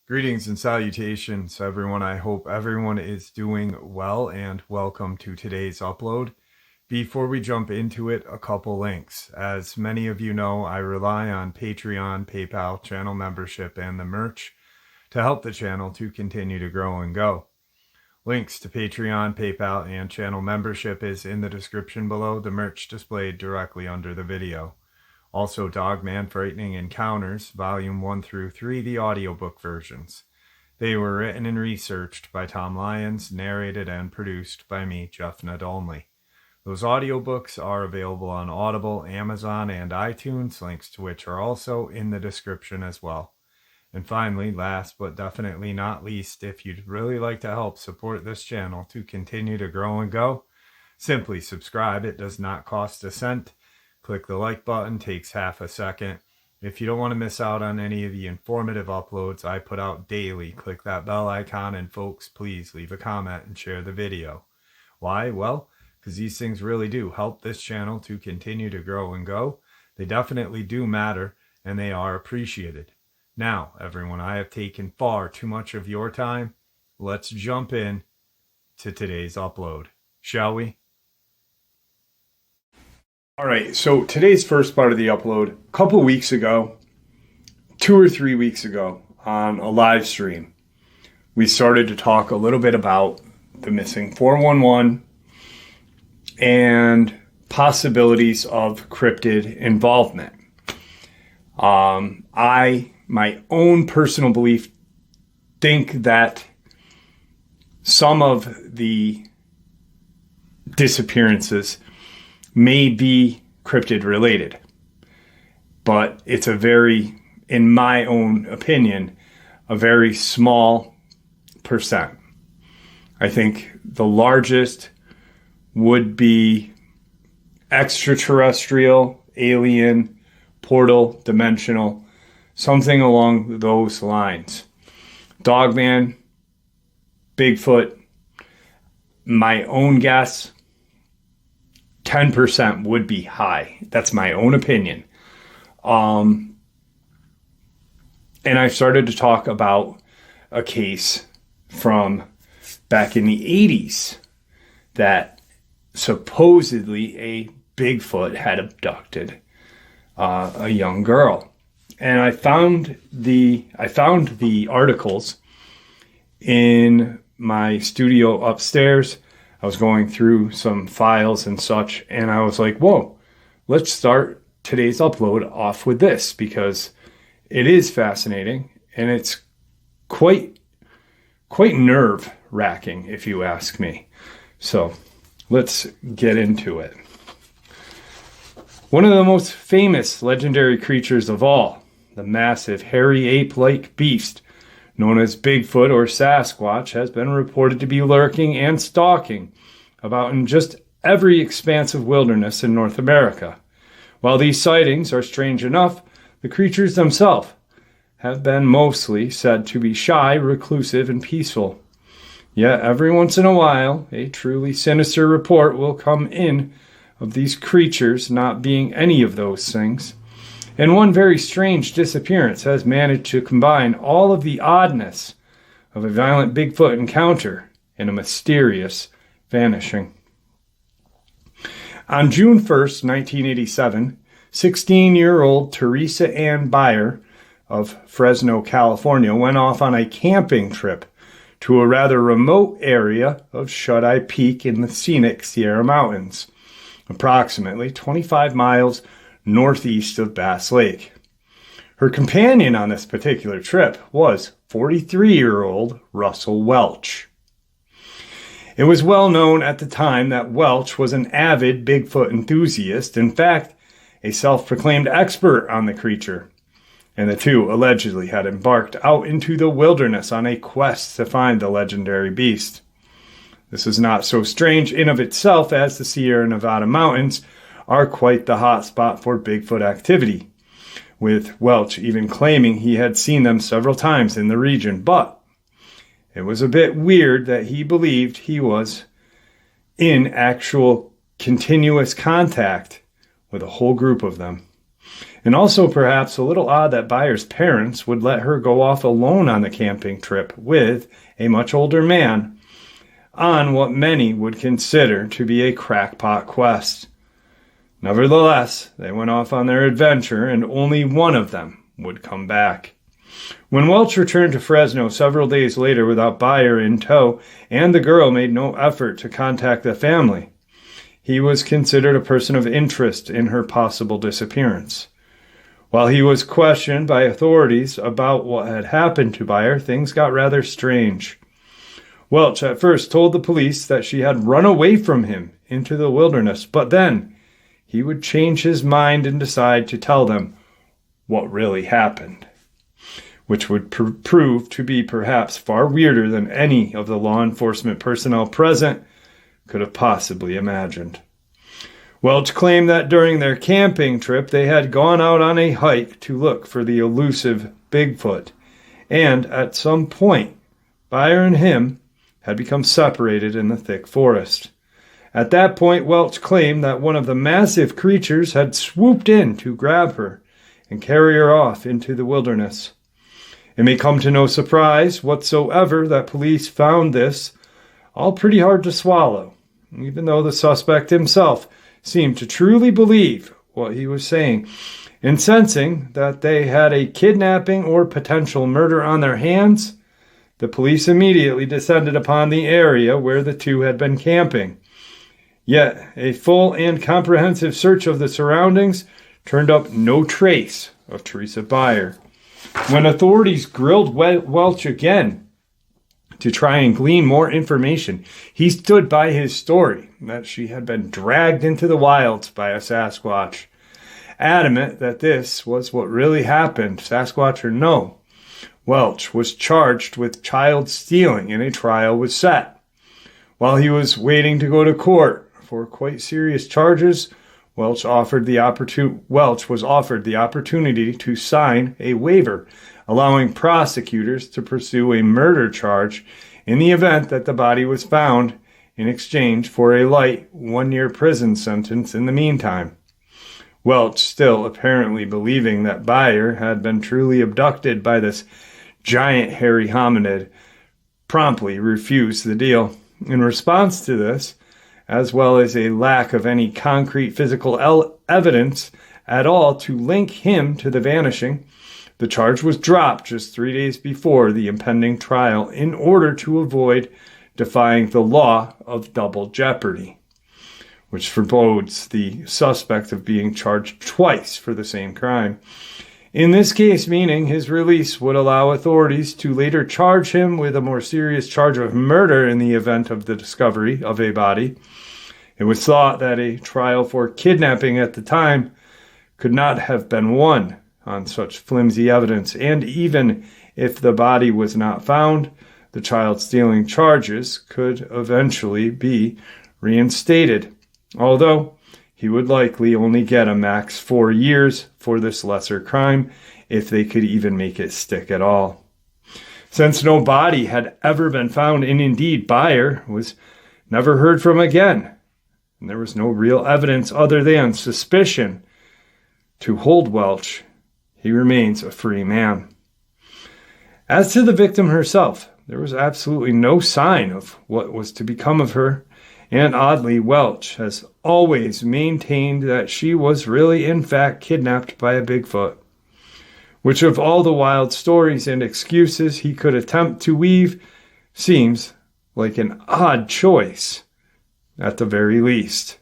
Greetings and salutations, everyone. I hope everyone is doing well, and welcome to today's upload. Before we jump into it, a couple links. As many of you know, I rely on Patreon, PayPal, channel membership, and the merch to help the channel to continue to grow and go. Links to Patreon, PayPal, and channel membership is in the description below, the merch displayed directly under the video. Also, Dogman Frightening Encounters, Volume 1 through 3, the audiobook versions. They were written and researched by Tom Lyons, narrated and produced by me, Jeff Nadolny. Those audiobooks are available on Audible, Amazon, and iTunes, links to which are also in the description as well. And finally, last but definitely not least, if you'd really like to help support this channel to continue to grow and go, simply subscribe. It does not cost a cent. Click the like button, takes half a second. If you don't want to miss out on any of the informative uploads I put out daily, click that bell icon, and folks, please leave a comment and share the video. Why? Well, because these things really do help this channel to continue to grow and go. They definitely do matter, and they are appreciated. Now, everyone, I have taken far too much of your time. Let's jump in to today's upload, shall we? All right, so today's first part of the upload, a couple weeks ago, 2 or 3 weeks ago, on a live stream, we started to talk a little bit about the missing 411 and possibilities of cryptid involvement. My own personal belief, think that some of the disappearances may be cryptid related, but it's in my own opinion, a very small percent. I think the largest would be extraterrestrial, alien, portal, dimensional, something along those lines. Dogman, Bigfoot, my own guess, 10% would be high. That's my own opinion. And I started to talk about a case from back in the 80s that supposedly a Bigfoot had abducted a young girl. And I found the articles in my studio upstairs. I was going through some files and such, and I was like, whoa, let's start today's upload off with this, because it is fascinating, and it's quite nerve-wracking, if you ask me. So let's get into it. One of the most famous legendary creatures of all, the massive hairy ape-like beast known as Bigfoot or Sasquatch, has been reported to be lurking and stalking about in just every expansive wilderness in North America. While these sightings are strange enough, the creatures themselves have been mostly said to be shy, reclusive, and peaceful. Yet every once in a while, a truly sinister report will come in of these creatures not being any of those things. And one very strange disappearance has managed to combine all of the oddness of a violent Bigfoot encounter and a mysterious vanishing. On June 1st, 1987, 16-year-old Teresa Byer of Fresno, California, went off on a camping trip to a rather remote area of Shut-Eye Peak in the scenic Sierra Mountains, approximately 25 miles northeast of Bass Lake. Her companion on this particular trip was 43-year-old Russell Welch. It was well known at the time that Welch was an avid Bigfoot enthusiast, in fact, a self-proclaimed expert on the creature, and the two allegedly had embarked out into the wilderness on a quest to find the legendary beast. This is not so strange in of itself, as the Sierra Nevada mountains are quite the hot spot for Bigfoot activity, with Welch even claiming he had seen them several times in the region. But it was a bit weird that he believed he was in actual continuous contact with a whole group of them. And also perhaps a little odd that Byer's parents would let her go off alone on the camping trip with a much older man on what many would consider to be a crackpot quest. Nevertheless, they went off on their adventure, and only one of them would come back. When Welch returned to Fresno several days later without Byer in tow, and the girl made no effort to contact the family, he was considered a person of interest in her possible disappearance. While he was questioned by authorities about what had happened to Byer, things got rather strange. Welch at first told the police that she had run away from him into the wilderness, but then he would change his mind and decide to tell them what really happened, which would prove to be perhaps far weirder than any of the law enforcement personnel present could have possibly imagined. Welch claimed that during their camping trip they had gone out on a hike to look for the elusive Bigfoot, and at some point Byer and him had become separated in the thick forest. At that point, Welch claimed that one of the massive creatures had swooped in to grab her and carry her off into the wilderness. It may come to no surprise whatsoever that police found this all pretty hard to swallow, even though the suspect himself seemed to truly believe what he was saying. And sensing that they had a kidnapping or potential murder on their hands, the police immediately descended upon the area where the two had been camping. Yet, a full and comprehensive search of the surroundings turned up no trace of Teresa Byer. When authorities grilled Welch again to try and glean more information, he stood by his story that she had been dragged into the wilds by a Sasquatch, adamant that this was what really happened, Sasquatch or no. Welch was charged with child stealing and a trial was set. While he was waiting to go to court for quite serious charges, Welch was offered the opportunity to sign a waiver, allowing prosecutors to pursue a murder charge in the event that the body was found in exchange for a light 1-year prison sentence in the meantime. Welch, still apparently believing that Byer had been truly abducted by this giant hairy hominid, promptly refused the deal. In response to this, as well as a lack of any concrete physical evidence at all to link him to the vanishing, the charge was dropped just 3 days before the impending trial in order to avoid defying the law of double jeopardy, which forbodes the suspect of being charged twice for the same crime. In this case, meaning his release would allow authorities to later charge him with a more serious charge of murder in the event of the discovery of a body. It was thought that a trial for kidnapping at the time could not have been won on such flimsy evidence, and even if the body was not found, the child stealing charges could eventually be reinstated, although he would likely only get a max 4 years for this lesser crime, if they could even make it stick at all. Since no body had ever been found, and indeed Byer was never heard from again, and there was no real evidence other than suspicion to hold Welch, he remains a free man. As to the victim herself, there was absolutely no sign of what was to become of her, and oddly, Welch has always maintained that she was really in fact kidnapped by a Bigfoot, which of all the wild stories and excuses he could attempt to weave seems like an odd choice, at the very least.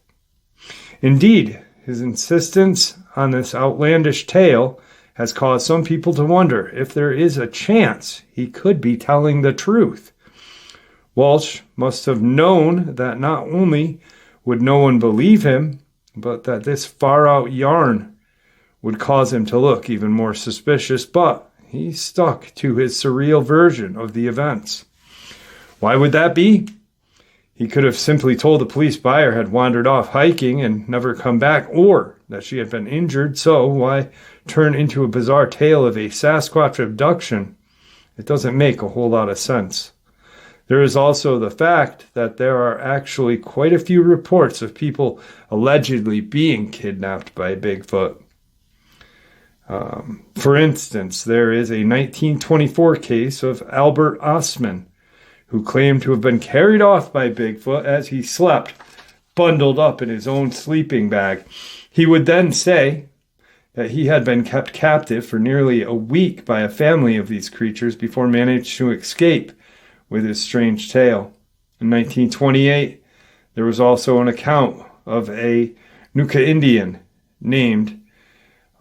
Indeed, his insistence on this outlandish tale has caused some people to wonder if there is a chance he could be telling the truth. Welch must have known that not only would no one believe him, but that this far-out yarn would cause him to look even more suspicious, but he stuck to his surreal version of the events. Why would that be? He could have simply told the police Byer had wandered off hiking and never come back, or that she had been injured, so why turn into a bizarre tale of a Sasquatch abduction? It doesn't make a whole lot of sense. There is also the fact that there are actually quite a few reports of people allegedly being kidnapped by Bigfoot. For instance, there is a 1924 case of Albert Ostman, who claimed to have been carried off by Bigfoot as he slept, bundled up in his own sleeping bag. He would then say that he had been kept captive for nearly a week by a family of these creatures before managed to escape with his strange tale. In 1928, there was also an account of a Nuka Indian named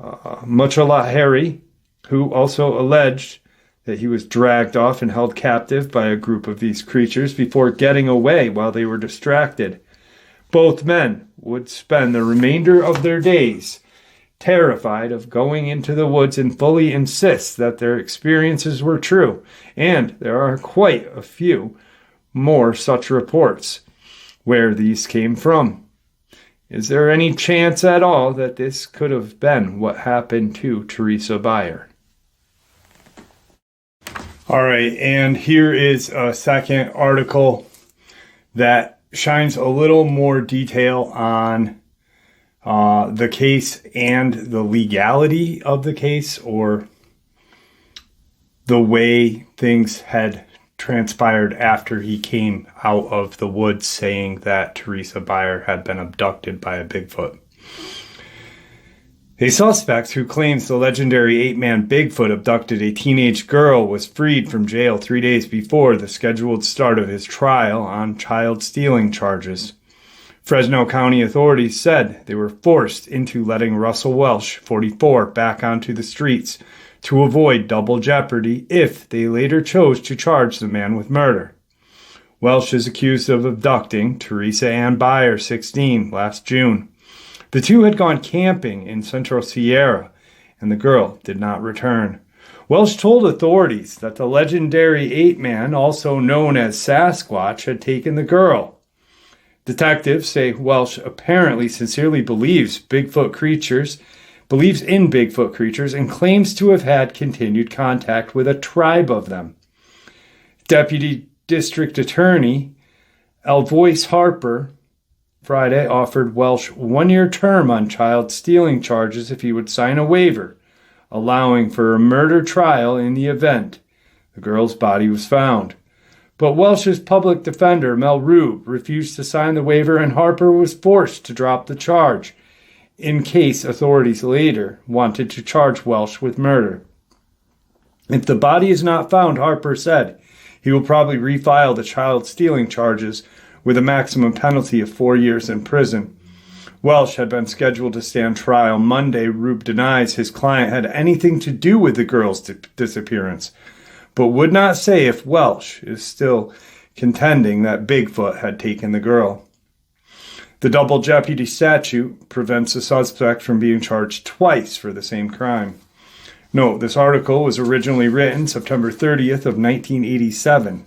Muchalahari, who also alleged that he was dragged off and held captive by a group of these creatures before getting away while they were distracted. Both men would spend the remainder of their days terrified of going into the woods and fully insist that their experiences were true, and there are quite a few more such reports. Where these came from? Is there any chance at all that this could have been what happened to Teresa Byer? All right, and here is a second article that shines a little more detail on the case and the legality of the case, or the way things had transpired after he came out of the woods saying that Teresa Byer had been abducted by a Bigfoot. A suspect who claims the legendary 8-man Bigfoot abducted a teenage girl was freed from jail 3 days before the scheduled start of his trial on child stealing charges. Fresno County authorities said they were forced into letting Russell Welsh, 44, back onto the streets to avoid double jeopardy if they later chose to charge the man with murder. Welsh is accused of abducting Teresa Ann Byer, 16, last June. The two had gone camping in Central Sierra, and the girl did not return. Welsh told authorities that the legendary 8-man, also known as Sasquatch, had taken the girl. Detectives say Welsh apparently sincerely believes in Bigfoot creatures, and claims to have had continued contact with a tribe of them. Deputy District Attorney Alvoice Harper Friday offered Welsh 1-year term on child stealing charges if he would sign a waiver, allowing for a murder trial in the event the girl's body was found. But Welsh's public defender, Mel Rube, refused to sign the waiver, and Harper was forced to drop the charge in case authorities later wanted to charge Welsh with murder. If the body is not found, Harper said, he will probably refile the child stealing charges with a maximum penalty of 4 years in prison. Welsh had been scheduled to stand trial Monday. Rube denies his client had anything to do with the girl's disappearance, but would not say if Welsh is still contending that Bigfoot had taken the girl. The double jeopardy statute prevents a suspect from being charged twice for the same crime. Note, this article was originally written September 30th of 1987.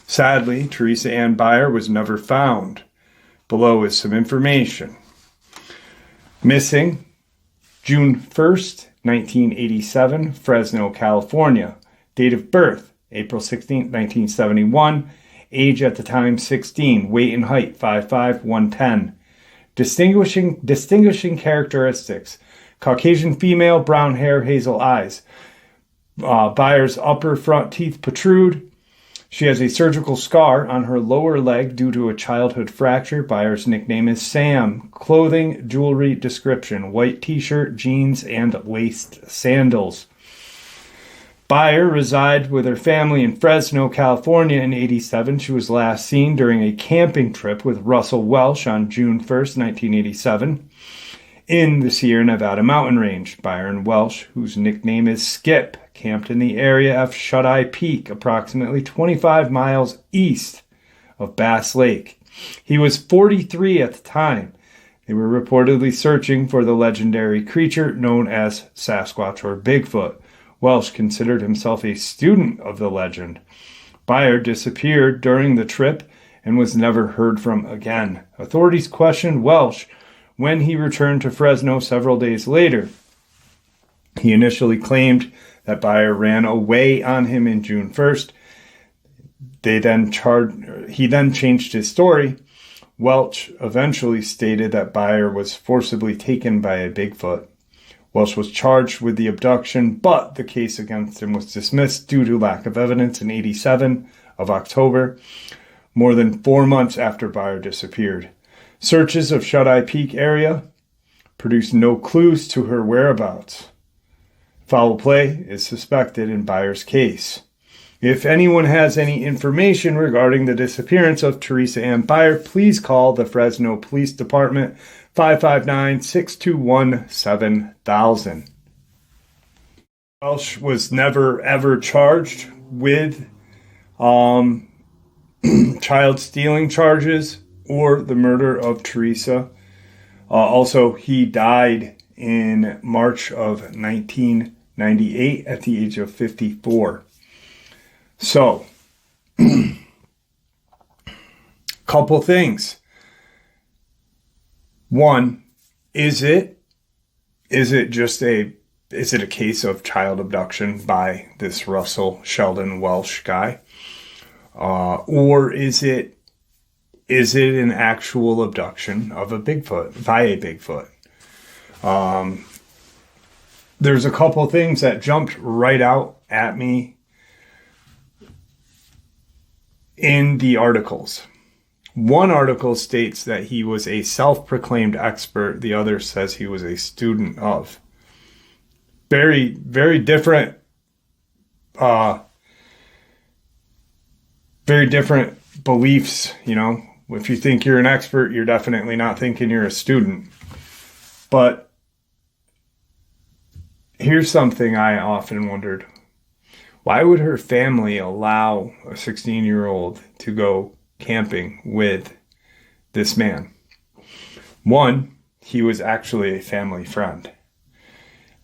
Sadly, Teresa Ann Byer was never found. Below is some information. Missing, June 1st, 1987, Fresno, California. Date of birth, April 16th, 1971. Age at the time, 16. Weight and height, 5'5", 110. Distinguishing characteristics: Caucasian female, brown hair, hazel eyes. Byer's upper front teeth protrude. She has a surgical scar on her lower leg due to a childhood fracture. Byer's nickname is Sam. Clothing, jewelry description: white t-shirt, jeans, and laced sandals. Byer resides with her family in Fresno, California in 87. She was last seen during a camping trip with Russell Welsh on June 1st, 1987, in the Sierra Nevada mountain range. Byer and Welsh, whose nickname is Skip, camped in the area of Shut-Eye Peak, approximately 25 miles east of Bass Lake. He was 43 at the time. They were reportedly searching for the legendary creature known as Sasquatch or Bigfoot. Welsh considered himself a student of the legend. Byer disappeared during the trip and was never heard from again. Authorities questioned Welsh when he returned to Fresno several days later. He initially claimed that Byer ran away on him in June 1st. He then changed his story. Welch eventually stated that Byer was forcibly taken by a Bigfoot. Welch was charged with the abduction, but the case against him was dismissed due to lack of evidence in 87 of October, more than 4 months after Byer disappeared. Searches of Shut-Eye Peak area produced no clues to her whereabouts. Foul play is suspected in Byer's case. If anyone has any information regarding the disappearance of Teresa Ann Byer, please call the Fresno Police Department 559-621-7000. Welch was never ever charged with child stealing charges or the murder of Teresa. Also, he died in March of 1998 at the age of 54. So, couple things. One, is it a case of child abduction by this Russell Sheldon Welch guy? Or is it an actual abduction of a Bigfoot, by a Bigfoot? There's a couple things that jumped right out at me in the articles. One article states that he was a self-proclaimed expert. The other says he was a student of. Very, very different, beliefs, you know. If you think you're an expert, you're definitely not thinking you're a student. But here's something I often wondered. Why would her family allow a 16-year-old to go camping with this man? One, he was actually a family friend.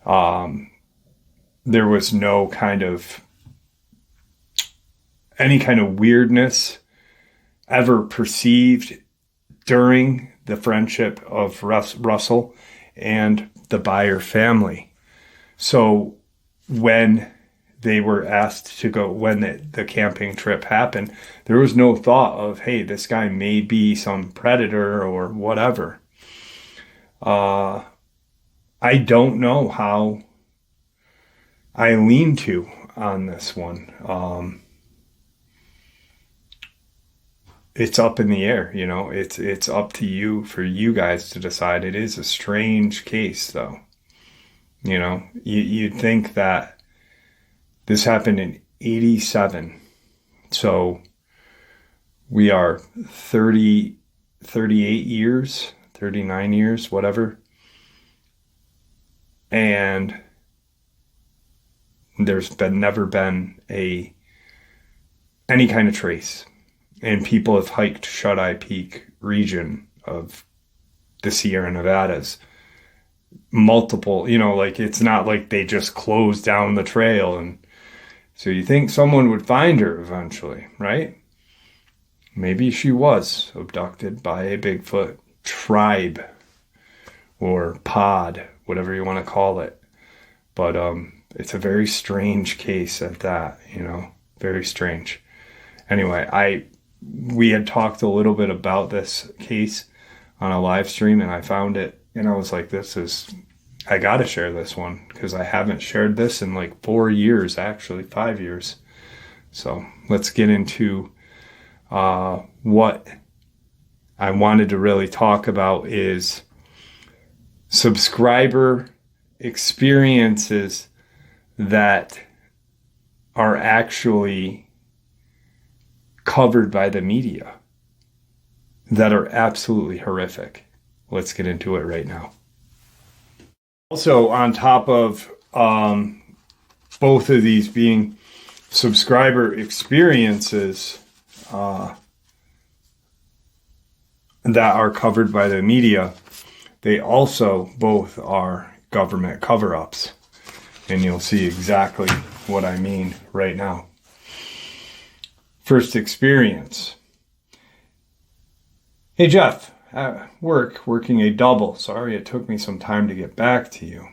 There was no any kind of weirdness ever perceived during the friendship of Russell and the Byer family. So when they were asked to go, when the camping trip happened, there was no thought of, hey, this guy may be some predator or whatever. I don't know how I lean to on this one. It's up in the air, you know. It's up to you, for you guys to decide. It is a strange case, though. You know, you'd think that this happened in 87. So we are 38 years, 39 years, whatever. And there's never been any kind of trace. And people have hiked Shut-Eye Peak region of the Sierra Nevadas. Multiple, you know, like, it's not like they just closed down the trail. And so you think someone would find her eventually, right? Maybe she was abducted by a Bigfoot tribe or pod, whatever you want to call it. But it's a very strange case at that, you know, very strange. Anyway, we had talked a little bit about this case on a live stream, and I found it, and I was like, I got to share this one, because I haven't shared this in like 4 years, actually 5 years. So let's get into what I wanted to really talk about is subscriber experiences that are actually covered by the media that are absolutely horrific. Let's get into it right now. Also, on top of both of these being subscriber experiences that are covered by the media, they also both are government cover-ups. And you'll see exactly what I mean right now. First experience. Hey Jeff, at work, working a double. Sorry it took me some time to get back to you.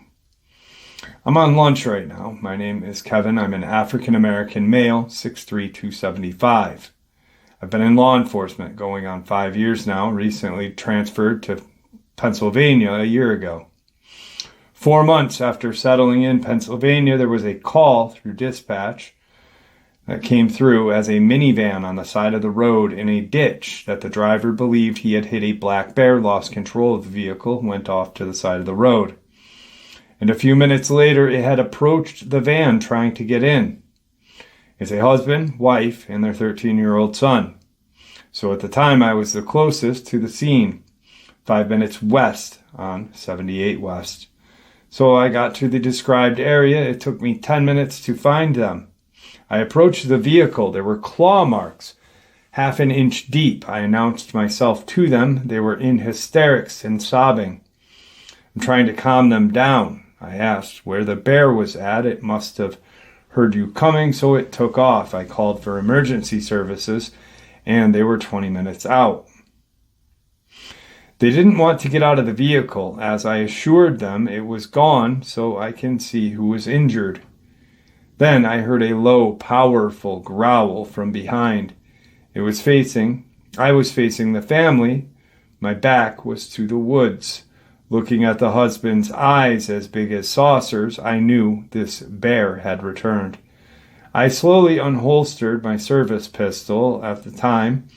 I'm on lunch right now. My name is Kevin. I'm an African-American male, 6'3", 275. I've been in law enforcement going on 5 years now, recently transferred to Pennsylvania a year ago. 4 months after settling in Pennsylvania, there was a call through dispatch that came through as a minivan on the side of the road in a ditch that the driver believed he had hit a black bear, lost control of the vehicle, went off to the side of the road. And a few minutes later, it had approached the van trying to get in. It's a husband, wife, and their 13-year-old son. So at the time, I was the closest to the scene, 5 minutes west on 78 West. So I got to the described area. It took me 10 minutes to find them. I approached the vehicle. There were claw marks, half an inch deep. I announced myself to them. They were in hysterics and sobbing. I'm trying to calm them down. I asked where the bear was at. It must have heard you coming, so it took off. I called for emergency services, and they were 20 minutes out. They didn't want to get out of the vehicle, as I assured them it was gone so I can see who was injured. Then I heard a low, powerful growl from behind. I was facing the family. My back was to the woods. Looking at the husband's eyes as big as saucers, I knew this bear had returned. I slowly unholstered my service pistol. At the time,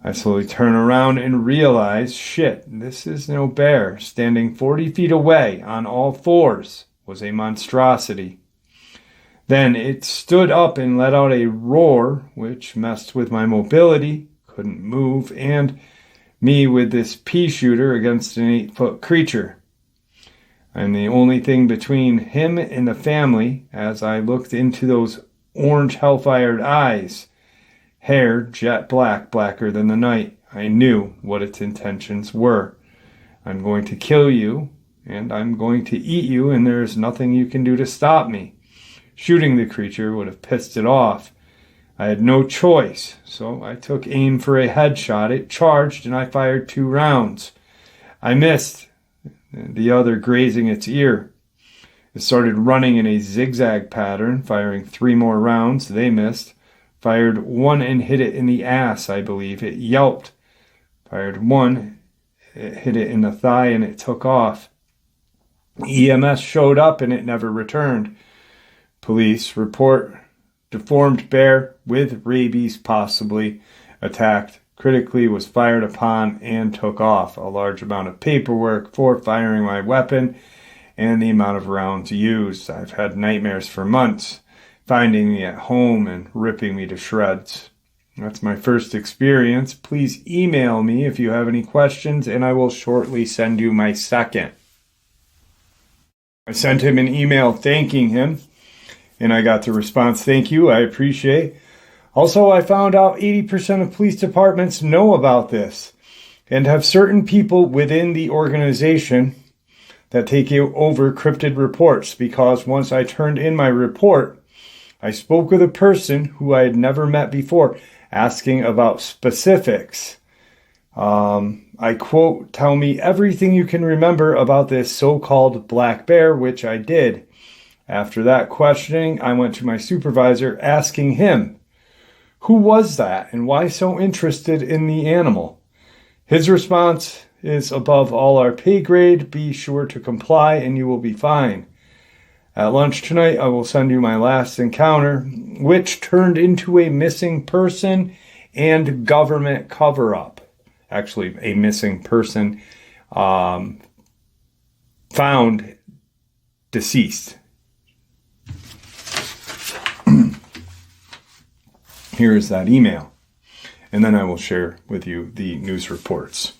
I slowly turned around and realized, shit, this is no bear. Standing 40 feet away on all fours was a monstrosity. Then it stood up and let out a roar, which messed with my mobility, couldn't move, and me with this pea shooter against an 8-foot creature. I'm the only thing between him and the family as I looked into those orange hellfired eyes. Hair jet black, blacker than the night. I knew what its intentions were. I'm going to kill you, and I'm going to eat you, and there is nothing you can do to stop me. Shooting the creature would have pissed it off. I had no choice, so I took aim for a headshot. It charged, and I fired 2 rounds. I missed, the other grazing its ear. It started running in a zigzag pattern, firing 3 more rounds. They missed. Fired 1 and hit it in the ass, I believe. It yelped. Fired 1, it hit it in the thigh, and it took off. EMS showed up, and it never returned. Police report deformed bear with rabies, possibly attacked, critically was fired upon, and took off. A large amount of paperwork for firing my weapon and the amount of rounds used. I've had nightmares for months, finding me at home and ripping me to shreds. That's my first experience. Please email me if you have any questions, and I will shortly send you my second. I sent him an email thanking him, and I got the response, thank you, I appreciate. Also, I found out 80% of police departments know about this and have certain people within the organization that take over cryptid reports, because once I turned in my report, I spoke with a person who I had never met before, asking about specifics. I quote, tell me everything you can remember about this so-called black bear, which I did. After that questioning, I went to my supervisor asking him, who was that and why so interested in the animal? His response is above all our pay grade. Be sure to comply and you will be fine. At lunch tonight, I will send you my last encounter, which turned into a missing person and government cover-up. Actually, a missing person found deceased. Here is that email, and then I will share with you the news reports.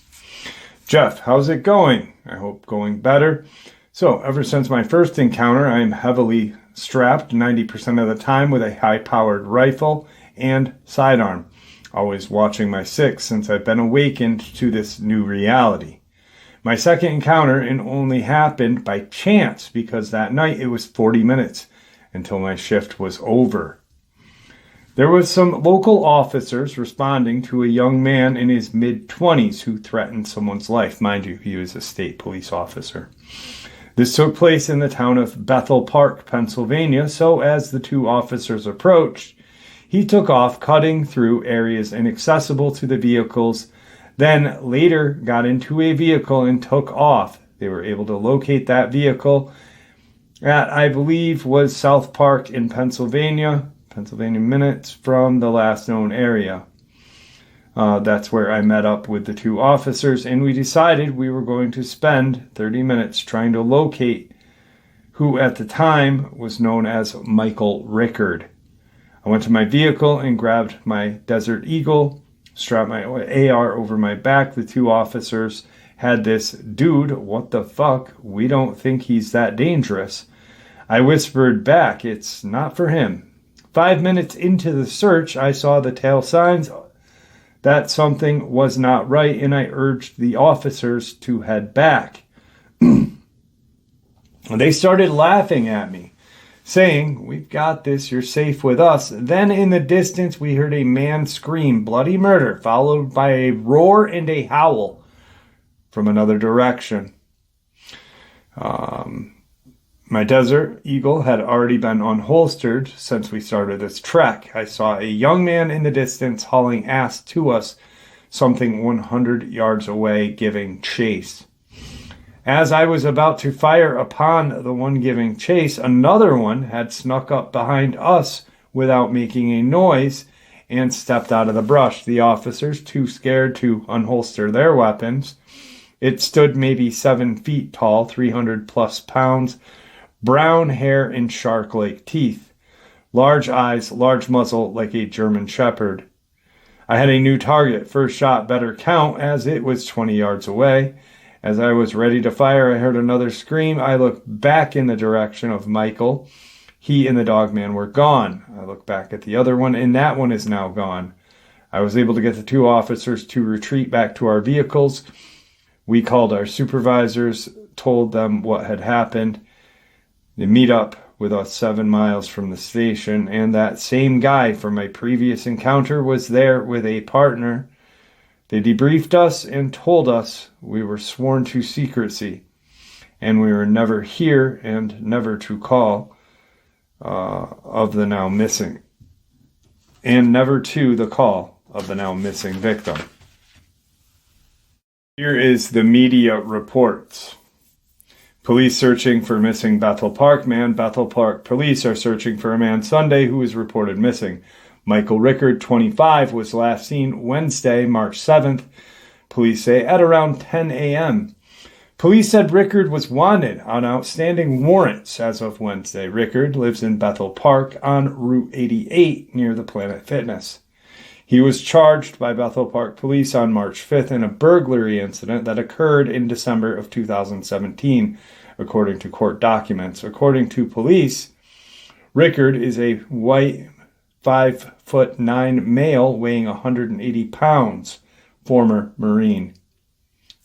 Jeff, how's it going? I hope going better. So, ever since my first encounter, I am heavily strapped 90% of the time with a high-powered rifle and sidearm, always watching my 6 since I've been awakened to this new reality. My second encounter only happened by chance because that night it was 40 minutes until my shift was over. There was some local officers responding to a young man in his mid-20s who threatened someone's life. Mind you, he was a state police officer. This took place in the town of Bethel Park, Pennsylvania, so as the two officers approached, he took off, cutting through areas inaccessible to the vehicles, then later got into a vehicle and took off. They were able to locate that vehicle at, I believe, was South Park in Pennsylvania minutes from the last known area. That's where I met up with the two officers, and we decided we were going to spend 30 minutes trying to locate who at the time was known as Michael Rickard. I went to my vehicle and grabbed my Desert Eagle, strapped my AR over my back. The two officers had this, "Dude, what the fuck? We don't think he's that dangerous." I whispered back, "It's not for him." 5 minutes into the search, I saw the tail signs that something was not right, and I urged the officers to head back. They started laughing at me, saying, "We've got this, you're safe with us." Then in the distance, we heard a man scream, "Bloody murder," followed by a roar and a howl from another direction. My Desert Eagle had already been unholstered since we started this trek. I saw a young man in the distance hauling ass to us, something 100 yards away, giving chase. As I was about to fire upon the one giving chase, another one had snuck up behind us without making a noise and stepped out of the brush. The officers, too scared to unholster their weapons, it stood maybe 7 feet tall, 300 plus pounds, brown hair and shark-like teeth, large eyes, large muzzle like a German shepherd. I had a new target. First shot better count as it was 20 yards away. As I was ready to fire, I heard another scream. I looked back in the direction of Michael. He and the Dogman were gone. I looked back at the other one, and that one is now gone. I was able to get the two officers to retreat back to our vehicles. We called our supervisors, told them what had happened. They meet up with us 7 miles from the station, and that same guy from my previous encounter was there with a partner. They debriefed us and told us we were sworn to secrecy, and we were never here and never to call of the now missing, and never to the call of the now missing victim. Here is the media reports. Police searching for missing Bethel Park man. Bethel Park police are searching for a man Sunday who was reported missing. Michael Rickard, 25, was last seen Wednesday, March 7th, police say, at around 10 a.m. Police said Rickard was wanted on outstanding warrants as of Wednesday. Rickard lives in Bethel Park on Route 88 near the Planet Fitness. He was charged by Bethel Park police on March 5th in a burglary incident that occurred in December of 2017, according to court documents. According to police, Rickard is a white 5'9" male weighing 180 pounds, former Marine.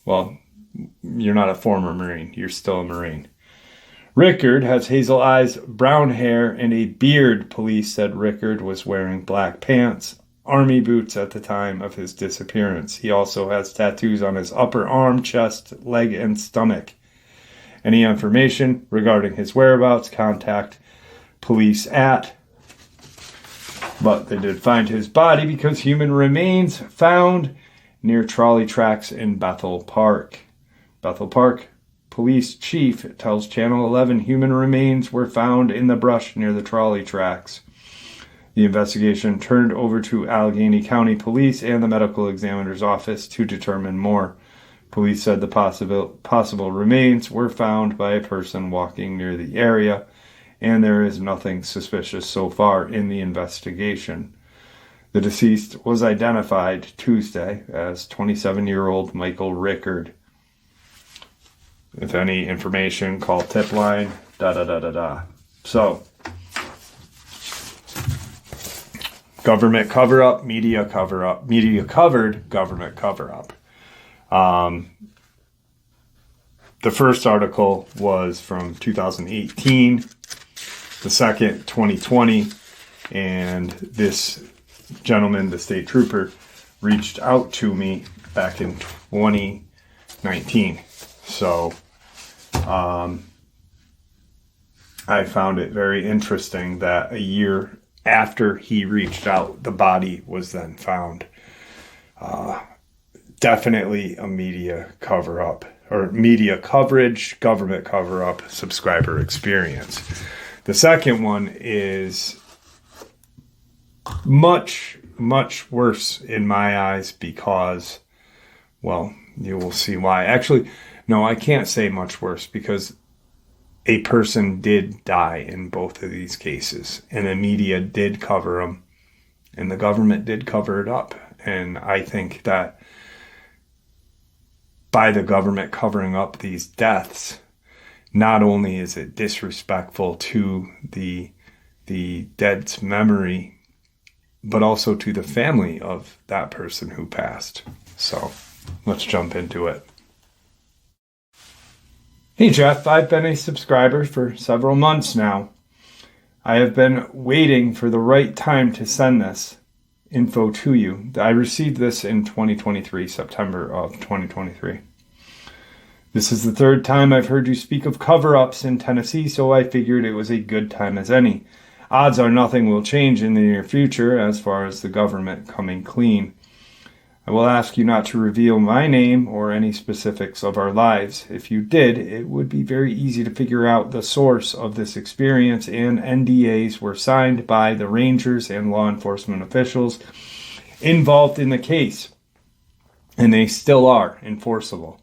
Well, you're not a former Marine, you're still a Marine. Rickard has hazel eyes, brown hair, and a beard. Police said Rickard was wearing black pants, army boots at the time of his disappearance. He also has tattoos on his upper arm, chest, leg, and stomach. Any information regarding his whereabouts, contact police at. But they did find his body because human remains found near trolley tracks in Bethel Park. Bethel Park police chief tells Channel 11 human remains were found in the brush near the trolley tracks. The investigation turned over to Allegheny County Police and the medical examiner's office to determine more. Police said the possible remains were found by a person walking near the area, and there is nothing suspicious so far in the investigation. The deceased was identified Tuesday as 27-year-old Michael Rickard. If any information, call tip line, So, government cover-up, media cover-up, media covered government cover-up. The first article was from 2018, the second 2020, and this gentleman, the state trooper, reached out to me back in 2019. So I found it very interesting that a year after he reached out, the body was then found. Definitely a media cover-up, or media coverage, government cover-up, subscriber experience. The second one is much, much worse in my eyes because, well, you will see why. Actually, no, I can't say much worse because a person did die in both of these cases, and the media did cover them, and the government did cover it up. And I think that by the government covering up these deaths, not only is it disrespectful to the dead's memory, but also to the family of that person who passed. So let's jump into it. Hey Jeff, I've been a subscriber for several months now. I have been waiting for the right time to send this info to you. I received this in 2023, September of 2023. This is the third time I've heard you speak of cover-ups in Tennessee, so I figured it was a good time as any. Odds are nothing will change in the near future as far as the government coming clean. I will ask you not to reveal my name or any specifics of our lives. If you did, it would be very easy to figure out the source of this experience, and NDAs were signed by the Rangers and law enforcement officials involved in the case, and they still are enforceable.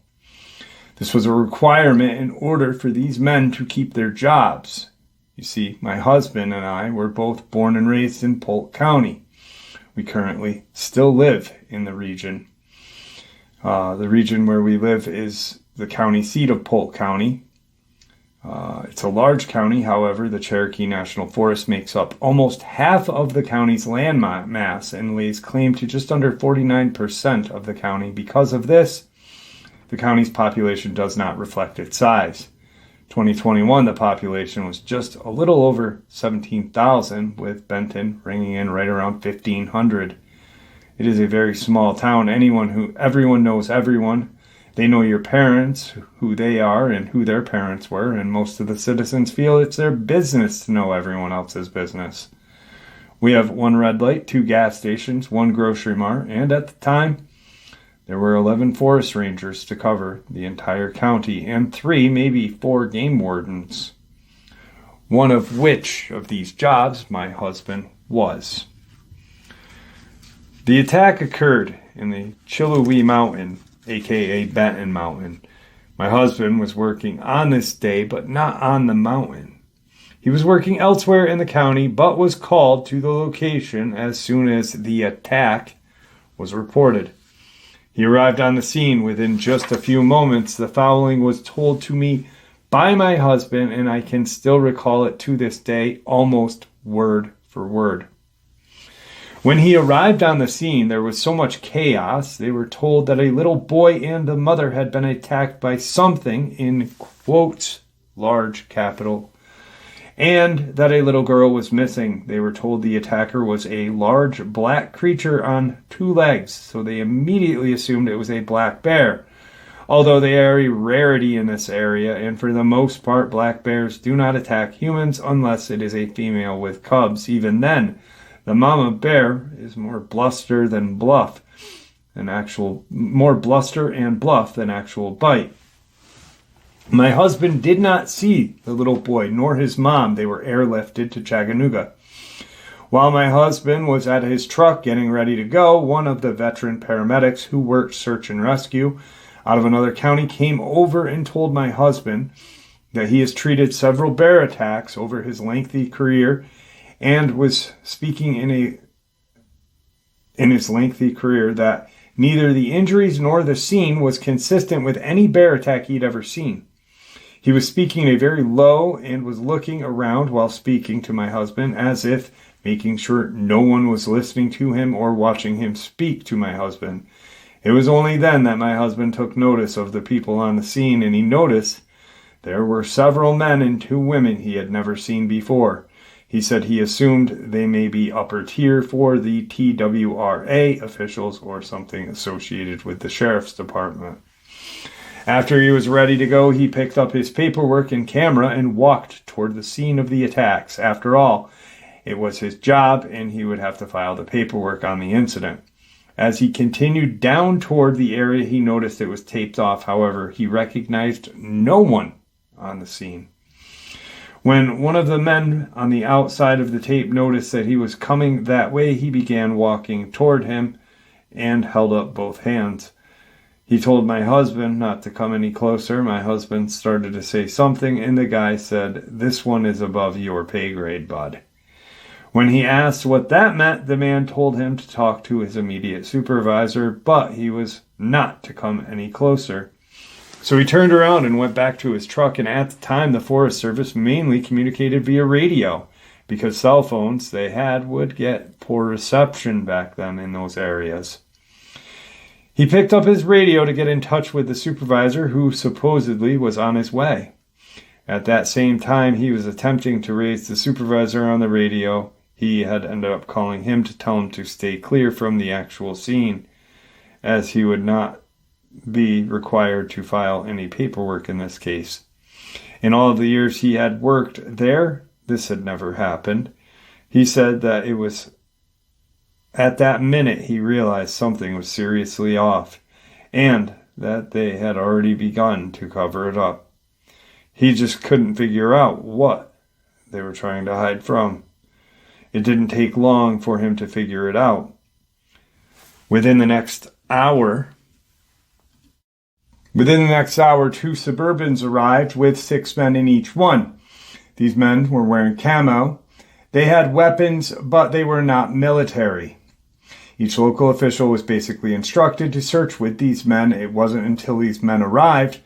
This was a requirement in order for these men to keep their jobs. You see, my husband and I were both born and raised in Polk County. We currently still live in the region. The region where we live is the county seat of Polk County. It's a large county, however, the Cherokee National Forest makes up almost half of the county's land mass and lays claim to just under 49% of the county. Because of this, the county's population does not reflect its size. 2021, the population was just a little over 17,000, with Benton ringing in right around 1,500. It is a very small town. Everyone knows everyone. They know your parents, who they are, and who their parents were, and most of the citizens feel it's their business to know everyone else's business. We have one red light, 2 gas stations, 1 grocery mart, and at the time, there were 11 forest rangers to cover the entire county, and 3, maybe 4 game wardens. One of which of these jobs my husband was. The attack occurred in the Chillouee Mountain, aka Benton Mountain. My husband was working on this day, but not on the mountain. He was working elsewhere in the county, but was called to the location as soon as the attack was reported. He arrived on the scene within just a few moments. The following was told to me by my husband, and I can still recall it to this day, almost word for word. When he arrived on the scene, there was so much chaos. They were told that a little boy and the mother had been attacked by something, in quotes, large capital, and that a little girl was missing. They were told the attacker was a large black creature on 2 legs, so they immediately assumed it was a black bear. Although they are a rarity in this area, and for the most part black bears do not attack humans unless it is a female with cubs. Even then, the mama bear is more bluster and bluff than actual bite. My husband did not see the little boy nor his mom. They were airlifted to Chattanooga. While my husband was at his truck getting ready to go, one of the veteran paramedics who worked search and rescue out of another county came over and told my husband that he has treated several bear attacks over his lengthy career and was speaking in his lengthy career that neither the injuries nor the scene was consistent with any bear attack he'd ever seen. He was speaking very low and was looking around while speaking to my husband, as if making sure no one was listening to him or watching him speak to my husband. It was only then that my husband took notice of the people on the scene, and he noticed there were several men and 2 women he had never seen before. He said he assumed they may be upper tier for the TWRA officials or something associated with the sheriff's department. After he was ready to go, he picked up his paperwork and camera and walked toward the scene of the attacks. After all, it was his job, and he would have to file the paperwork on the incident. As he continued down toward the area, he noticed it was taped off. However, he recognized no one on the scene. When one of the men on the outside of the tape noticed that he was coming that way, he began walking toward him and held up both hands. He told my husband not to come any closer. My husband started to say something, and the guy said, "This one is above your pay grade, bud." When he asked what that meant, the man told him to talk to his immediate supervisor, but he was not to come any closer. So he turned around and went back to his truck, and at the time, the Forest Service mainly communicated via radio, because cell phones they had would get poor reception back then in those areas. He picked up his radio to get in touch with the supervisor, who supposedly was on his way. At that same time, he was attempting to raise the supervisor on the radio. He had ended up calling him to tell him to stay clear from the actual scene, as he would not be required to file any paperwork in this case. In all of the years he had worked there, this had never happened. He said that it was at that minute he realized something was seriously off, and that they had already begun to cover it up. He just couldn't figure out what they were trying to hide from. It didn't take long for him to figure it out. Within the next hour, 2 Suburbans arrived with 6 men in each one. These men were wearing camo. They had weapons, but they were not military. Each local official was basically instructed to search with these men. It wasn't until these men arrived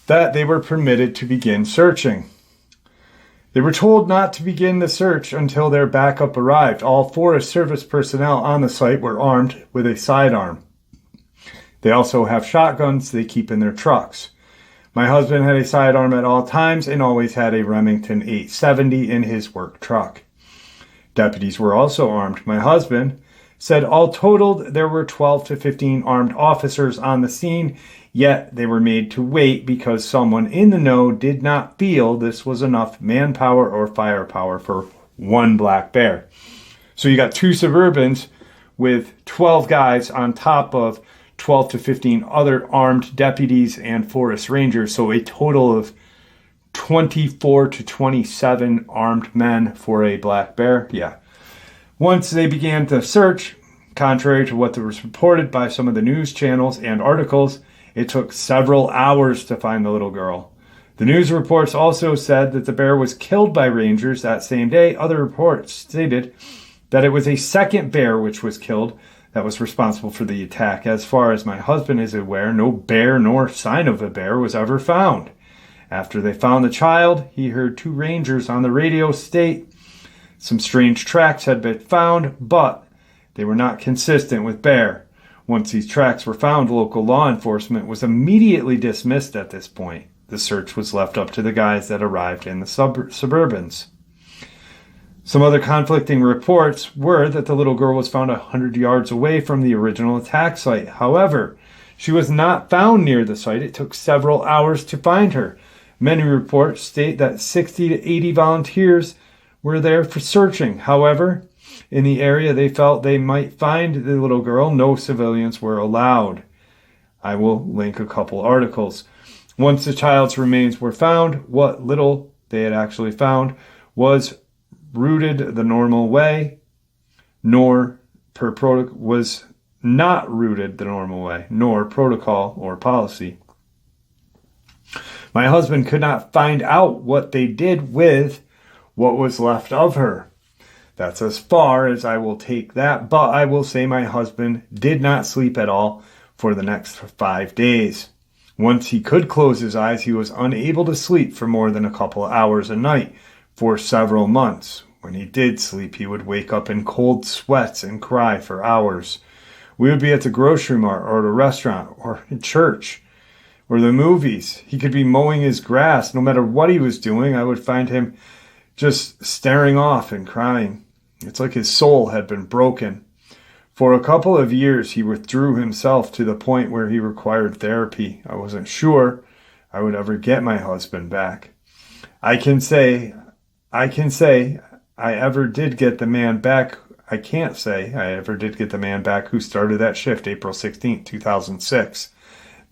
that they were permitted to begin searching. They were told not to begin the search until their backup arrived. All Forest Service personnel on the site were armed with a sidearm. They also have shotguns they keep in their trucks. My husband had a sidearm at all times and always had a Remington 870 in his work truck. Deputies were also armed. My husband said all totaled there were 12 to 15 armed officers on the scene, yet they were made to wait because someone in the know did not feel this was enough manpower or firepower for one black bear. So you got 2 Suburbans with 12 guys on top of 12 to 15 other armed deputies and forest rangers, so a total of 24 to 27 armed men for a black bear. Yeah. Once they began to search, contrary to what was reported by some of the news channels and articles, it took several hours to find the little girl. The news reports also said that the bear was killed by rangers that same day. Other reports stated that it was a second bear which was killed that was responsible for the attack. As far as my husband is aware, no bear nor sign of a bear was ever found. After they found the child, he heard 2 rangers on the radio state some strange tracks had been found, but they were not consistent with bear. Once these tracks were found, local law enforcement was immediately dismissed at this point. The search was left up to the guys that arrived in the Suburbans. Some other conflicting reports were that the little girl was found 100 yards away from the original attack site. However, she was not found near the site. It took several hours to find her. Many reports state that 60 to 80 volunteers were there for searching. However, in the area they felt they might find the little girl, no civilians were allowed. I will link a couple articles. Once the child's remains were found, what little they had actually found was rooted the normal way, nor was not rooted the normal way, nor protocol or policy. My husband could not find out what they did with what was left of her. That's as far as I will take that, but I will say my husband did not sleep at all for the next 5 days. Once he could close his eyes, he was unable to sleep for more than a couple hours a night for several months. When he did sleep, he would wake up in cold sweats and cry for hours. We would be at the grocery mart or at a restaurant or in church or the movies. He could be mowing his grass. No matter what he was doing, I would find him just staring off and crying. It's like his soul had been broken. For a couple of years, he withdrew himself to the point where he required therapy. I wasn't sure I would ever get my husband back. I can say I ever did get the man back. I can't say I ever did get the man back who started that shift April 16th, 2006.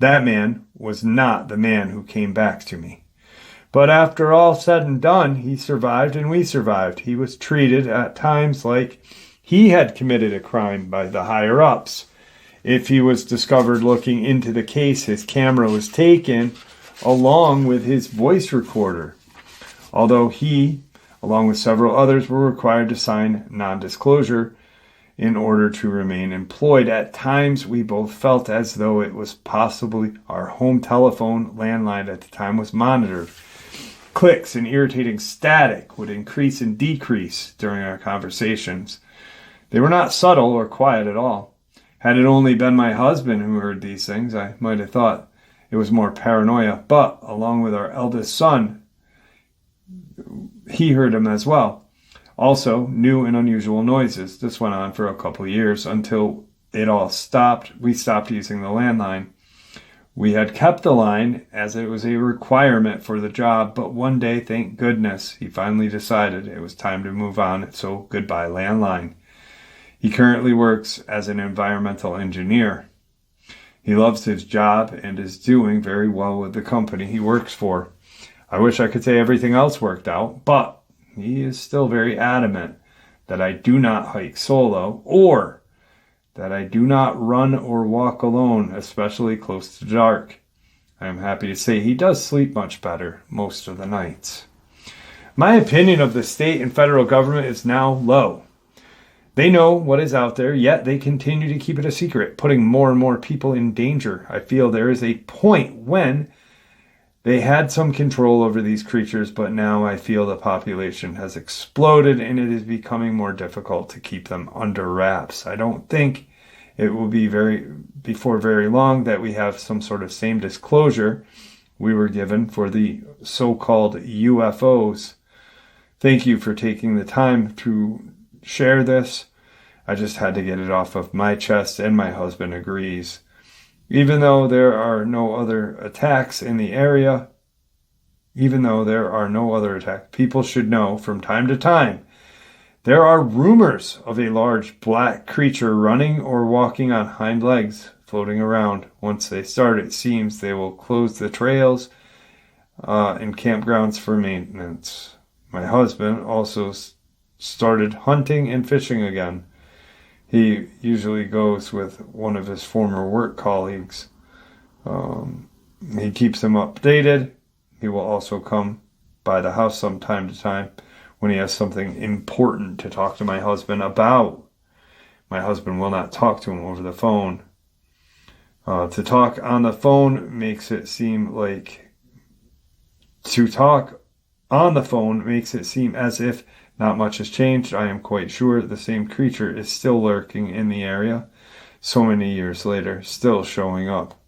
That man was not the man who came back to me. But after all said and done, he survived and we survived. He was treated at times like he had committed a crime by the higher-ups. If he was discovered looking into the case, his camera was taken along with his voice recorder. Although he, along with several others, were required to sign non-disclosure in order to remain employed. At times, we both felt as though it was possibly our home telephone landline at the time was monitored. Clicks and irritating static would increase and decrease during our conversations. They were not subtle or quiet at all. Had it only been my husband who heard these things, I might have thought it was more paranoia. But along with our eldest son, he heard them as well. Also, new and unusual noises. This went on for a couple years until it all stopped. We stopped using the landline. We had kept the line as it was a requirement for the job, but one day, thank goodness, he finally decided it was time to move on, so goodbye landline. He currently works as an environmental engineer. He loves his job and is doing very well with the company he works for. I wish I could say everything else worked out, but he is still very adamant that I do not hike solo or that I do not run or walk alone, especially close to dark. I am happy to say he does sleep much better most of the nights. My opinion of the state and federal government is now low. They know what is out there, yet they continue to keep it a secret, putting more and more people in danger. I feel there is a point when they had some control over these creatures, but now I feel the population has exploded and it is becoming more difficult to keep them under wraps. I don't think it will be before very long that we have some sort of same disclosure we were given for the so-called UFOs. Thank you for taking the time to share this. I just had to get it off of my chest, and my husband agrees. Even though there are no other attacks in the area, people should know from time to time there are rumors of a large black creature running or walking on hind legs, floating around. Once they start, it seems they will close the trails and campgrounds for maintenance. My husband also started hunting and fishing again. He usually goes with one of his former work colleagues. He keeps them updated. He will also come by the house from time to time when he has something important to talk to my husband about. My husband will not talk to him over the phone. To talk on the phone makes it seem as if not much has changed. I am quite sure the same creature is still lurking in the area, so many years later, still showing up.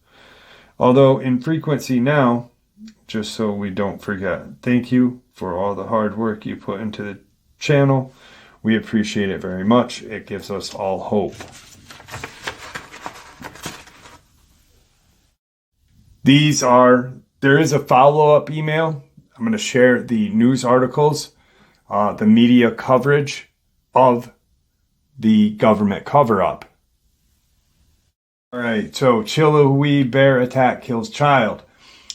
Although in frequency now, just so we don't forget. Thank you for all the hard work you put into the channel. We appreciate it very much. It gives us all hope. There is a follow-up email. I'm going to share the news articles, the media coverage of the government cover-up. All right, so Chilliwack bear attack kills child.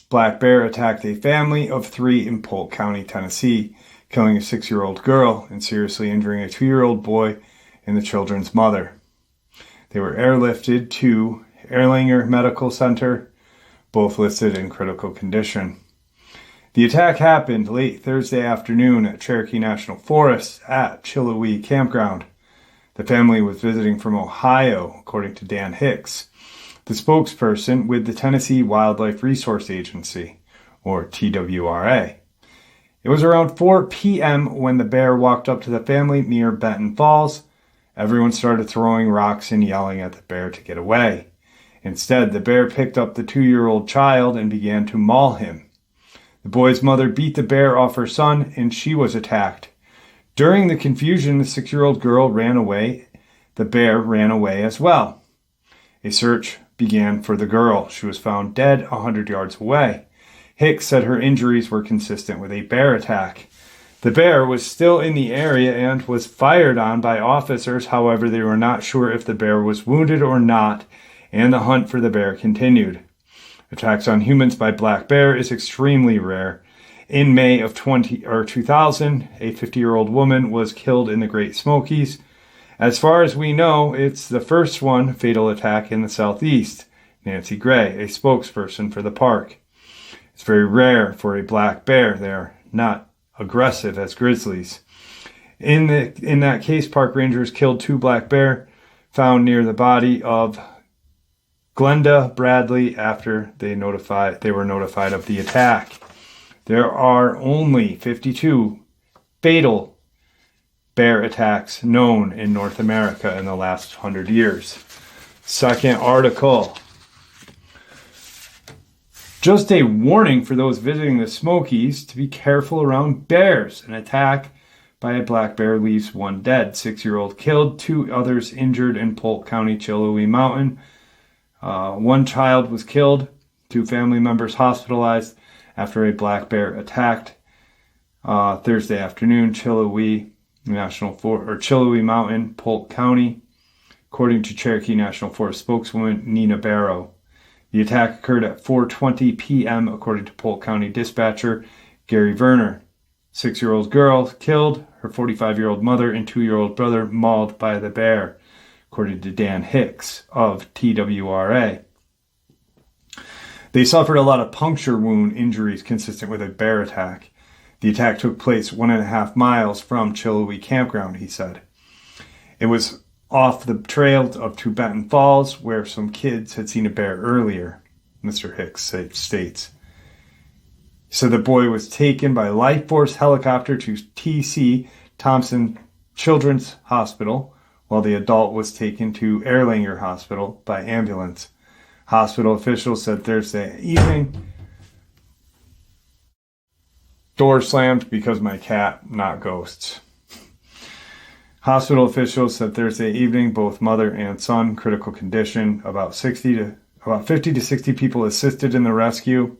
Black bear attacked a family of 3 in Polk County, Tennessee, killing a 6-year-old girl and seriously injuring a 2-year-old boy and the children's mother. They were airlifted to Erlanger Medical Center, both listed in critical condition. The attack happened late Thursday afternoon at Cherokee National Forest at Chilliwack Campground. The family was visiting from Ohio, according to Dan Hicks, the spokesperson with the Tennessee Wildlife Resource Agency, or TWRA. It was around 4 p.m. when the bear walked up to the family near Benton Falls. Everyone started throwing rocks and yelling at the bear to get away. Instead, the bear picked up the 2-year-old child and began to maul him. The boy's mother beat the bear off her son, and she was attacked. During the confusion, the 6-year-old girl ran away. the bear ran away as well. A search began for the girl. She was found dead 100 yards away. Hicks said her injuries were consistent with a bear attack. The bear was still in the area and was fired on by officers. However, they were not sure if the bear was wounded or not, and the hunt for the bear continued. Attacks on humans by black bear is extremely rare. In May of 2000, a 50-year-old woman was killed in the Great Smokies. As far as we know, it's the first fatal attack in the Southeast. Nancy Gray, a spokesperson for the park. It's very rare for a black bear. They're not aggressive as grizzlies. In that case, park rangers killed 2 black bear found near the body of Glenda Bradley after they were notified of the attack. There are only 52 fatal bear attacks known in North America in the last 100 years. Second article. Just a warning for those visiting the Smokies to be careful around bears. An attack by a black bear leaves 1 dead, 6-year-old killed, 2 others injured in Polk County, Chillouee Mountain. 1 child was killed, 2 family members hospitalized after a black bear attacked Thursday afternoon, Chillouee Mountain, Polk County, according to Cherokee National Forest spokeswoman Nina Barrow. The attack occurred at 4:20 p.m. according to Polk County dispatcher Gary Verner. 6-year-old girl killed, her 45-year-old mother and 2-year-old brother mauled by the bear, according to Dan Hicks of TWRA. They suffered a lot of puncture wound injuries consistent with a bear attack. The attack took place 1.5 miles from Chillouee Campground, he said. It was off the trail of to Benton Falls, where some kids had seen a bear earlier, Mr. Hicks states. He said the boy was taken by Life Force helicopter to T.C. Thompson Children's Hospital, while the adult was taken to Erlanger Hospital by ambulance. Hospital officials said Thursday evening, door slammed because my cat, not ghosts. Hospital officials said Thursday evening, both mother and son, critical condition. About 50 to 60 people assisted in the rescue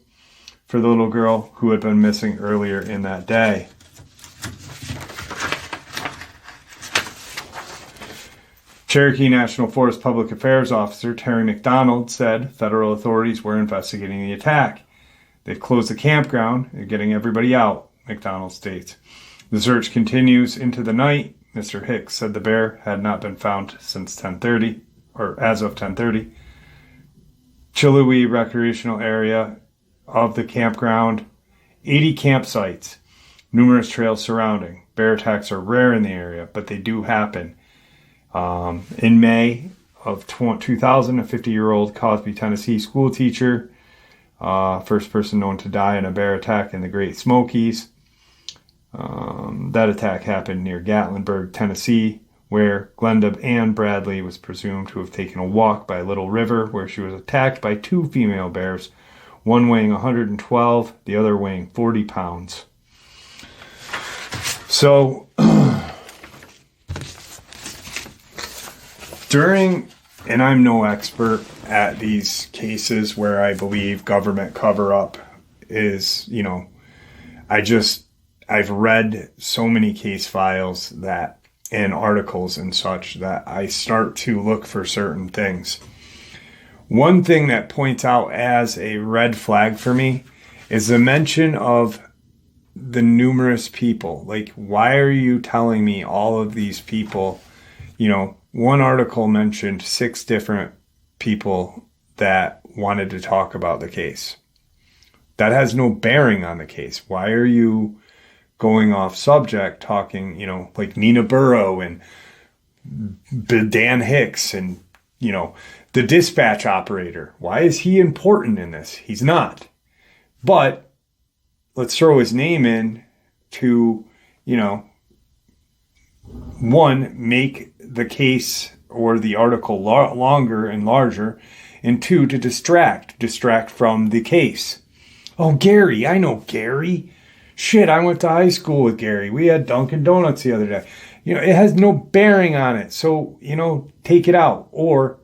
for the little girl who had been missing earlier in that day. Cherokee National Forest Public Affairs Officer Terry McDonald said federal authorities were investigating the attack. They've closed the campground and getting everybody out, McDonald states. The search continues into the night. Mr. Hicks said the bear had not been found since 10:30, or as of 10:30. Chillouee recreational area of the campground, 80 campsites, numerous trails surrounding. Bear attacks are rare in the area, but they do happen. In May of 2000, a 50-year-old Cosby, Tennessee school teacher, first person known to die in a bear attack in the Great Smokies. That attack happened near Gatlinburg, Tennessee, where Glenda Ann Bradley was presumed to have taken a walk by Little River, where she was attacked by 2 female bears, one weighing 112, the other weighing 40 pounds. So, and I'm no expert at these cases where I believe government cover-up is, I've read so many case files and articles and such that I start to look for certain things. One thing that points out as a red flag for me is the mention of the numerous people. Like, why are you telling me all of these people? One article mentioned 6 different people that wanted to talk about the case. That has no bearing on the case. Why are you going off subject, talking, like Nina Burrow and Dan Hicks and, the dispatch operator? Why is he important in this? He's not. But let's throw his name in to, one, make the case or the article longer and larger, and 2, to distract from the case. Oh, Gary, I know Gary. Shit, I went to high school with Gary. We had Dunkin' Donuts the other day. it has no bearing on it. So, take it out. Or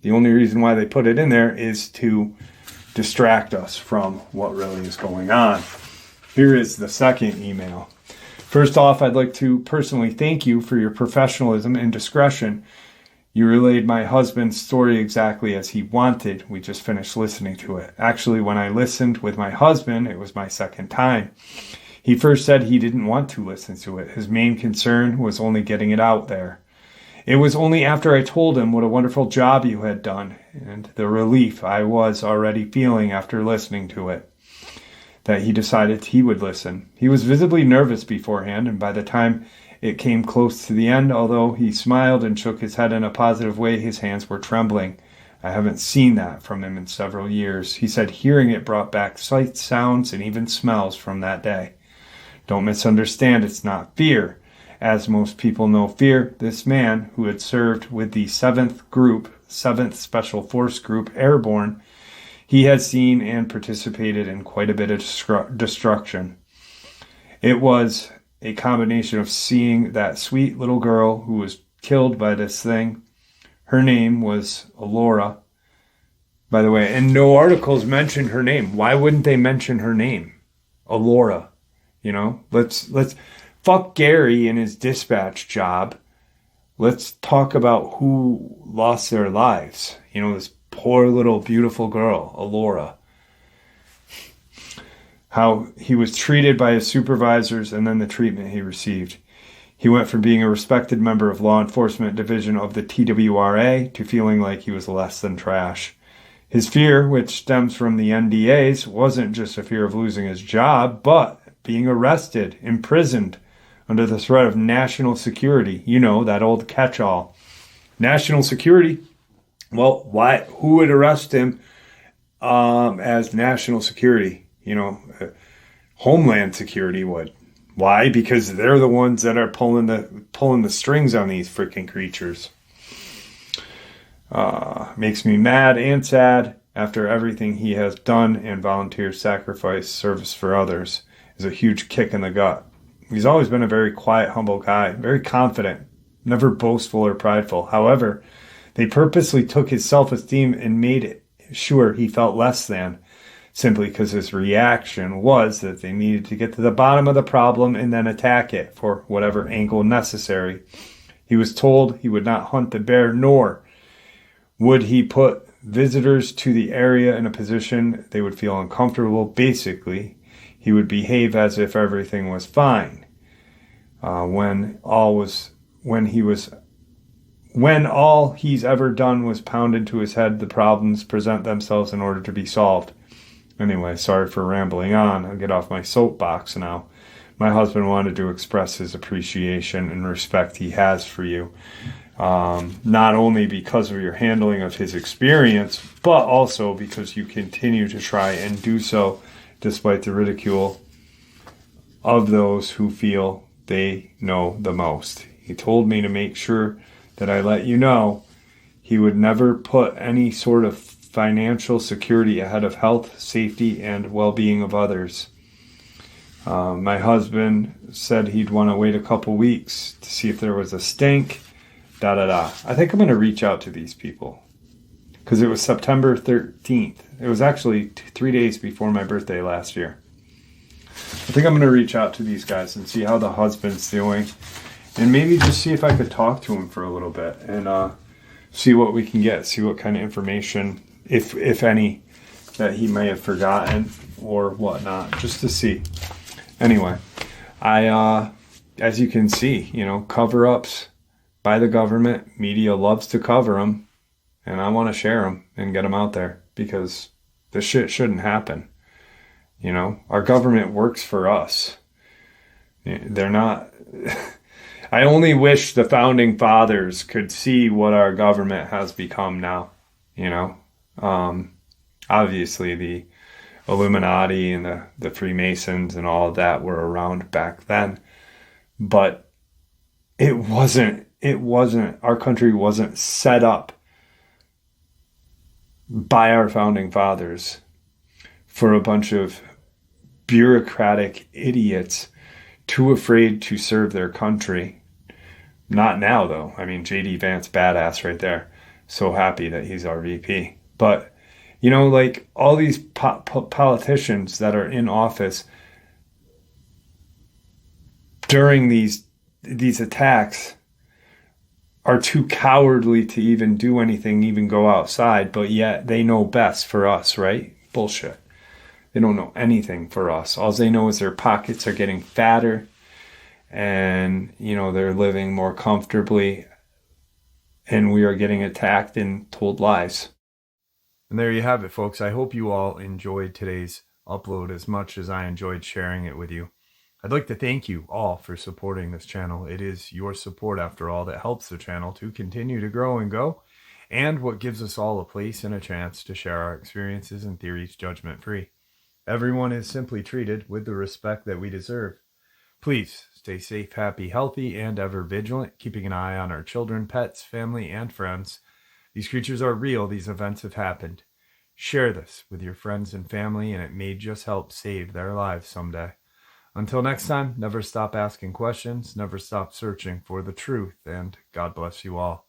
the only reason why they put it in there is to distract us from what really is going on. Here is the second email. First off, I'd like to personally thank you for your professionalism and discretion. You relayed my husband's story exactly as he wanted. We just finished listening to it. Actually, when I listened with my husband, it was my second time. He first said he didn't want to listen to it. His main concern was only getting it out there. It was only after I told him what a wonderful job you had done and the relief I was already feeling after listening to it that he decided he would listen. He was visibly nervous beforehand, and by the time it came close to the end, although he smiled and shook his head in a positive way, his hands were trembling. I haven't seen that from him in several years. He said hearing it brought back sights, sounds, and even smells from that day. Don't misunderstand, it's not fear. As most people know fear, this man, who had served with the 7th Special Force Group Airborne, he had seen and participated in quite a bit of destruction. It was a combination of seeing that sweet little girl who was killed by this thing. Her name was Alora, by the way, and no articles mentioned her name. Why wouldn't they mention her name? Alora. Let's fuck Gary and his dispatch job. Let's talk about who lost their lives. This poor little beautiful girl, Alora. How he was treated by his supervisors and then the treatment he received. He went from being a respected member of law enforcement division of the TWRA to feeling like he was less than trash. His fear, which stems from the NDAs, wasn't just a fear of losing his job, but being arrested, imprisoned, under the threat of national security. That old catch-all. National security? Well, why? Who would arrest him as national security? Homeland Security would. Why? Because they're the ones that are pulling the strings on these freaking creatures. Makes me mad and sad after everything he has done and volunteer sacrifice service for others is a huge kick in the gut. He's always been a very quiet, humble guy, very confident, never boastful or prideful. However, they purposely took his self-esteem and made sure he felt less than, simply because his reaction was that they needed to get to the bottom of the problem and then attack it for whatever angle necessary. He was told he would not hunt the bear, nor would he put visitors to the area in a position they would feel uncomfortable. Basically, he would behave as if everything was fine. When all he's ever done was pound into his head the problems present themselves in order to be solved. Anyway, sorry for rambling on. I'll get off my soapbox now. My husband wanted to express his appreciation and respect he has for you. Not only because of your handling of his experience, but also because you continue to try and do so despite the ridicule of those who feel they know the most. He told me to make sure that I let you know he would never put any sort of financial security ahead of health, safety, and well-being of others. My husband said he'd want to wait a couple weeks to see if there was a stink, I think I'm going to reach out to these people because it was September 13th. It was actually 3 days before my birthday last year. I think I'm going to reach out to these guys and see how the husband's doing and maybe just see if I could talk to him for a little bit and see what we can get, see what kind of information, if any, that he may have forgotten or whatnot, just to see. Anyway, as you can see, cover-ups by the government, media loves to cover them, and I want to share them and get them out there because this shit shouldn't happen. Our government works for us. They're not... I only wish the founding fathers could see what our government has become now. Obviously the Illuminati and the Freemasons and all of that were around back then, but our country wasn't set up by our founding fathers for a bunch of bureaucratic idiots too afraid to serve their country Not now, though. I mean, JD Vance, badass right there. So happy that he's our VP. But, you know, like all these politicians that are in office during these attacks are too cowardly to even do anything, even go outside, but yet they know best for us, right? Bullshit. They don't know anything for us. All they know is their pockets are getting fatter and, you know, they're living more comfortably, and we are getting attacked and told lies. And there you have it, folks. I hope you all enjoyed today's upload as much as I enjoyed sharing it with you. I'd like to thank you all for supporting this channel. It is your support, after all, that helps the channel to continue to grow and go, and what gives us all a place and a chance to share our experiences and theories judgment-free. Everyone is simply treated with the respect that we deserve. Please stay safe, happy, healthy, and ever vigilant, keeping an eye on our children, pets, family, and friends. These creatures are real. These events have happened. Share this with your friends and family, and it may just help save their lives someday. Until next time, never stop asking questions, never stop searching for the truth, and God bless you all.